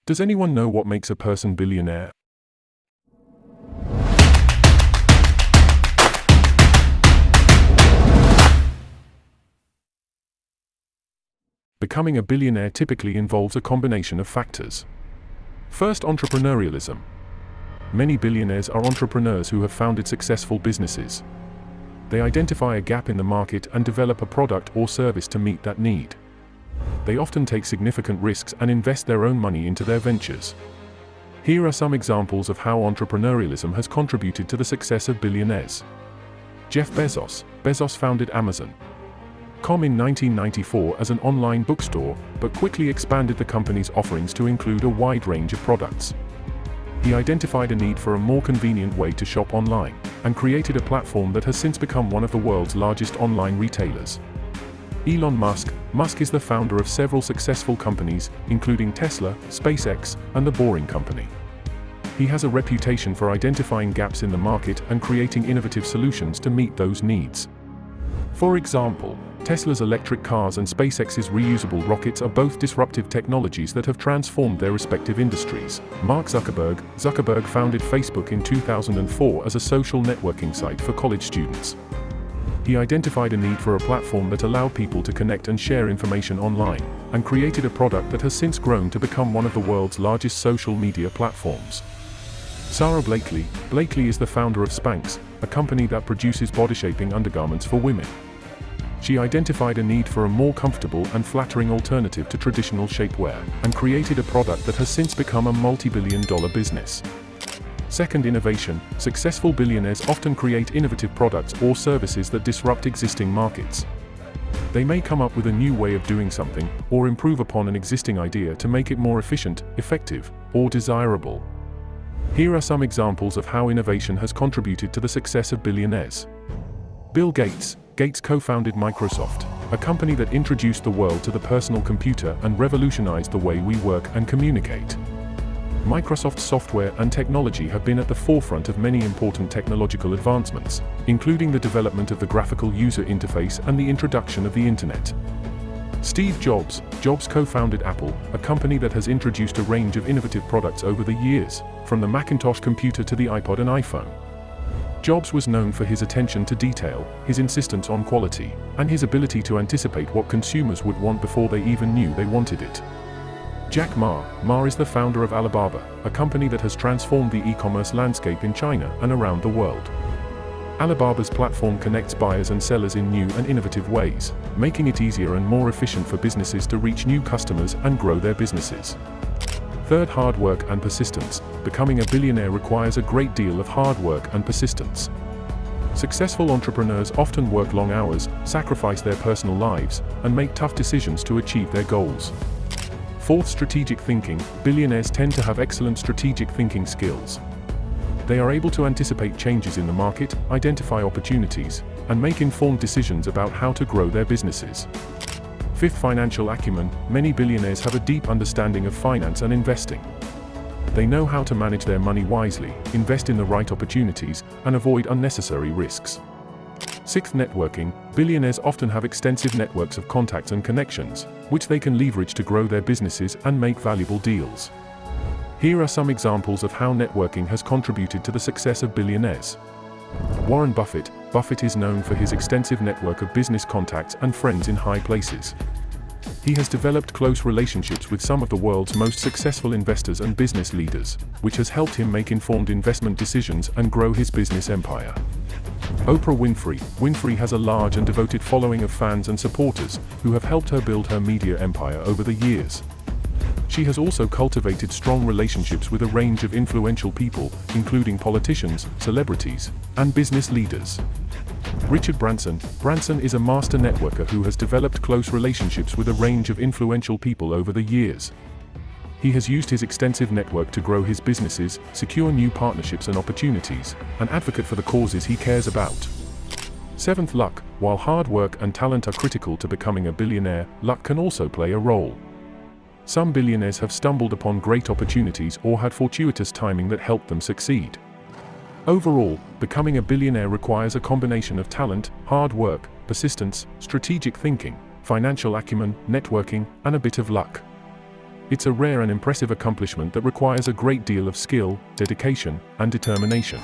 Does anyone know what makes a person billionaire? Becoming a billionaire typically involves a combination of factors. First, entrepreneurialism. Many billionaires are entrepreneurs who have founded successful businesses. They identify a gap in the market and develop a product or service to meet that need. They often take significant risks and invest their own money into their ventures. Here are some examples of how entrepreneurialism has contributed to the success of billionaires. Jeff Bezos. Bezos founded Amazon.com in 1994 as an online bookstore, but quickly expanded the company's offerings to include a wide range of products. He identified a need for a more convenient way to shop online, and created a platform that has since become one of the world's largest online retailers. Elon Musk. Musk is the founder of several successful companies, including Tesla, SpaceX, and The Boring Company. He has a reputation for identifying gaps in the market and creating innovative solutions to meet those needs. For example, Tesla's electric cars and SpaceX's reusable rockets are both disruptive technologies that have transformed their respective industries. Mark Zuckerberg. Zuckerberg founded Facebook in 2004 as a social networking site for college students. He identified a need for a platform that allowed people to connect and share information online, and created a product that has since grown to become one of the world's largest social media platforms. Sara Blakely. Blakely is the founder of Spanx, a company that produces body-shaping undergarments for women. She identified a need for a more comfortable and flattering alternative to traditional shapewear, and created a product that has since become a multi-billion-dollar business. Second, innovation. Successful billionaires often create innovative products or services that disrupt existing markets. They may come up with a new way of doing something, or improve upon an existing idea to make it more efficient, effective, or desirable. Here are some examples of how innovation has contributed to the success of billionaires. Bill Gates. Gates co-founded Microsoft, a company that introduced the world to the personal computer and revolutionized the way we work and communicate. Microsoft's software and technology have been at the forefront of many important technological advancements, including the development of the graphical user interface and the introduction of the Internet. Steve Jobs. Jobs co-founded Apple, a company that has introduced a range of innovative products over the years, from the Macintosh computer to the iPod and iPhone. Jobs was known for his attention to detail, his insistence on quality, and his ability to anticipate what consumers would want before they even knew they wanted it. Jack Ma. Ma is the founder of Alibaba, a company that has transformed the e-commerce landscape in China and around the world. Alibaba's platform connects buyers and sellers in new and innovative ways, making it easier and more efficient for businesses to reach new customers and grow their businesses. Third, hard work and persistence. Becoming a billionaire requires a great deal of hard work and persistence. Successful entrepreneurs often work long hours, sacrifice their personal lives, and make tough decisions to achieve their goals. Fourth, strategic thinking. Billionaires tend to have excellent strategic thinking skills. They are able to anticipate changes in the market, identify opportunities, and make informed decisions about how to grow their businesses. Fifth, financial acumen. Many billionaires have a deep understanding of finance and investing. They know how to manage their money wisely, invest in the right opportunities, and avoid unnecessary risks. Sixth, networking. Billionaires often have extensive networks of contacts and connections, which they can leverage to grow their businesses and make valuable deals. Here are some examples of how networking has contributed to the success of billionaires. Warren Buffett. Buffett is known for his extensive network of business contacts and friends in high places. He has developed close relationships with some of the world's most successful investors and business leaders, which has helped him make informed investment decisions and grow his business empire. Oprah Winfrey. Winfrey has a large and devoted following of fans and supporters, who have helped her build her media empire over the years. She has also cultivated strong relationships with a range of influential people, including politicians, celebrities, and business leaders. Richard Branson. Branson is a master networker who has developed close relationships with a range of influential people over the years. He has used his extensive network to grow his businesses, secure new partnerships and opportunities, and advocate for the causes he cares about. Seventh, luck. While hard work and talent are critical to becoming a billionaire, luck can also play a role. Some billionaires have stumbled upon great opportunities or had fortuitous timing that helped them succeed. Overall, becoming a billionaire requires a combination of talent, hard work, persistence, strategic thinking, financial acumen, networking, and a bit of luck. It's a rare and impressive accomplishment that requires a great deal of skill, dedication, and determination.